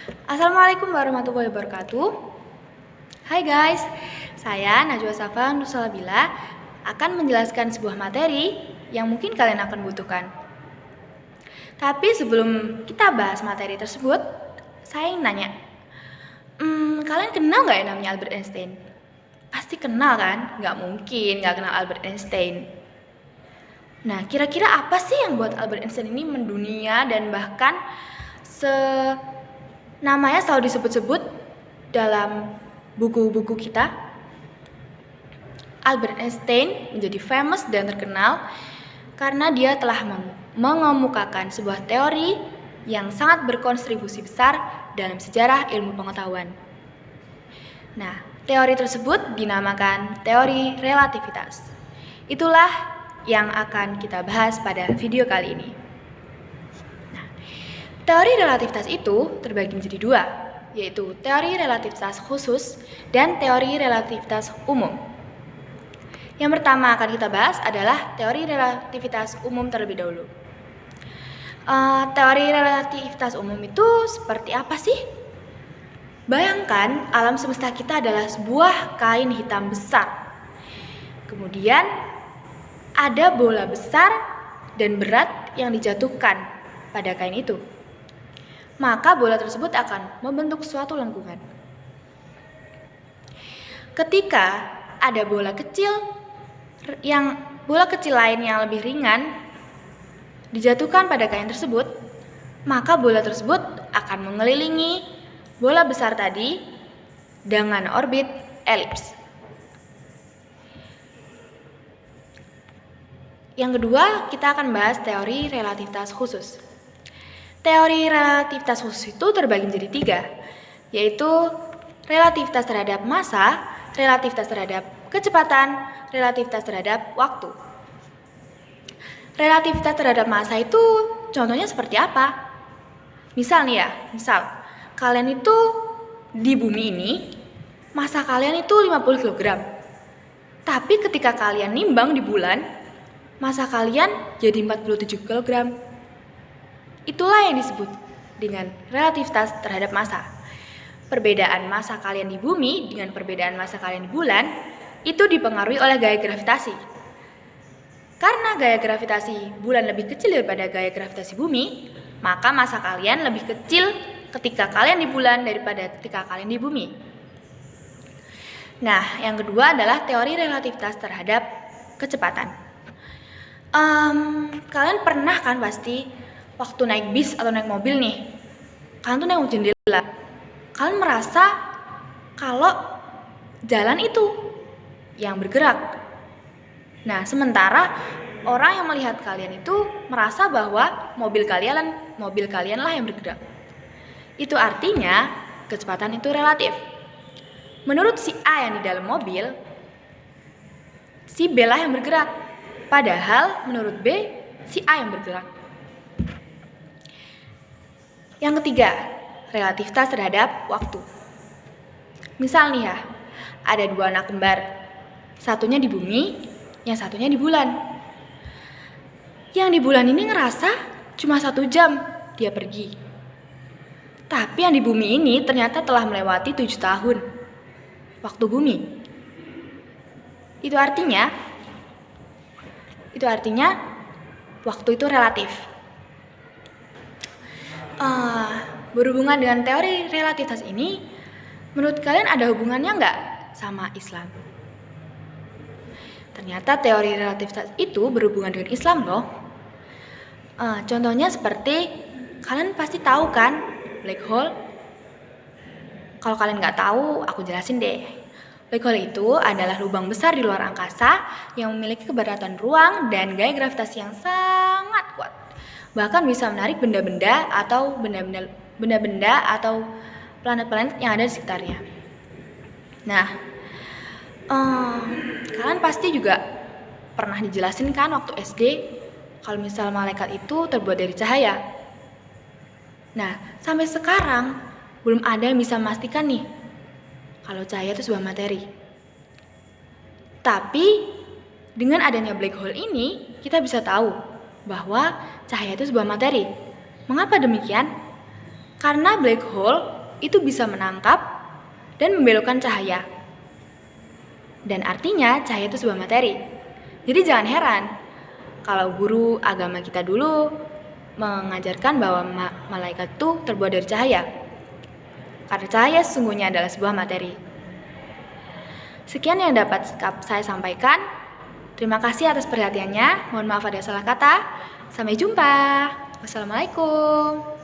Assalamualaikum warahmatullahi wabarakatuh. Hai guys, saya Najwa Safa Nusalabila akan menjelaskan sebuah materi yang mungkin kalian akan butuhkan. Tapi sebelum kita bahas materi tersebut, saya ingin nanya, kalian kenal nggak yang namanya Albert Einstein? Pasti kenal kan? Nggak mungkin nggak kenal Albert Einstein. Nah, kira-kira apa sih yang buat Albert Einstein ini mendunia dan bahkan namanya selalu disebut-sebut dalam buku-buku kita? Albert Einstein menjadi famous dan terkenal karena dia telah mengemukakan sebuah teori yang sangat berkontribusi besar dalam sejarah ilmu pengetahuan. Nah, teori tersebut dinamakan teori relativitas. Itulah yang akan kita bahas pada video kali ini. Nah, teori relativitas itu terbagi menjadi dua, yaitu teori relativitas khusus dan teori relativitas umum. Yang pertama akan kita bahas adalah teori relativitas umum terlebih dahulu. Teori relativitas umum itu seperti apa sih? Bayangkan alam semesta kita adalah sebuah kain hitam besar. Kemudian ada bola besar dan berat yang dijatuhkan pada kain itu. Maka bola tersebut akan membentuk suatu lengkungan. Ketika ada bola kecil lain yang lebih ringan dijatuhkan pada kain tersebut, maka bola tersebut akan mengelilingi bola besar tadi dengan orbit elips. Yang kedua, kita akan bahas teori relativitas khusus. Teori relativitas khusus itu terbagi menjadi tiga, yaitu relativitas terhadap massa, relativitas terhadap kecepatan, relativitas terhadap waktu. Relativitas terhadap massa itu contohnya seperti apa? Misal kalian itu di bumi ini, massa kalian itu 50 kg. Tapi ketika kalian nimbang di bulan, massa kalian jadi 47 kg. Itulah yang disebut dengan relativitas terhadap massa. Perbedaan massa kalian di bumi dengan perbedaan massa kalian di bulan itu dipengaruhi oleh gaya gravitasi. Karena gaya gravitasi bulan lebih kecil daripada gaya gravitasi bumi, maka massa kalian lebih kecil ketika kalian di bulan daripada ketika kalian di bumi. Nah, yang kedua adalah teori relativitas terhadap kecepatan. Kalian pernah kan pasti waktu naik bis atau naik mobil nih, kalian tuh nengok jendela, kalian merasa kalau jalan itu yang bergerak. Nah, sementara orang yang melihat kalian itu merasa bahwa mobil kalianlah yang bergerak. Itu artinya kecepatan itu relatif. Menurut si A yang di dalam mobil, si B lah yang bergerak. Padahal menurut B, si A yang bergerak. Yang ketiga, relativitas terhadap waktu. Misal nih ya, ada dua anak kembar. Satunya di bumi, yang satunya di bulan. Yang di bulan ini ngerasa cuma 1 jam dia pergi. Tapi yang di bumi ini ternyata telah melewati 7 tahun waktu bumi. Itu artinya waktu itu relatif. Berhubungan dengan teori relativitas ini, menurut kalian ada hubungannya nggak sama Islam? Ternyata teori relativitas itu berhubungan dengan Islam loh. Contohnya seperti, kalian pasti tahu kan black hole? Kalau kalian nggak tahu, aku jelasin deh. Black hole itu adalah lubang besar di luar angkasa yang memiliki keberatan ruang dan gaya gravitasi yang sangat kuat. Bahkan bisa menarik benda-benda atau planet-planet yang ada di sekitarnya. Nah, kalian pasti juga pernah dijelasin kan waktu SD kalau misal malaikat itu terbuat dari cahaya. Nah, sampai sekarang belum ada yang bisa memastikan nih kalau cahaya itu sebuah materi. Tapi dengan adanya black hole ini, kita bisa tahu bahwa cahaya itu sebuah materi. Mengapa demikian? Karena black hole itu bisa menangkap dan membelokkan cahaya. Dan artinya cahaya itu sebuah materi. Jadi jangan heran kalau guru agama kita dulu mengajarkan bahwa malaikat itu terbuat dari cahaya. Karena cahaya sesungguhnya adalah sebuah materi. Sekian yang dapat saya sampaikan. Terima kasih atas perhatiannya. Mohon maaf ada salah kata. Sampai jumpa. Wassalamualaikum.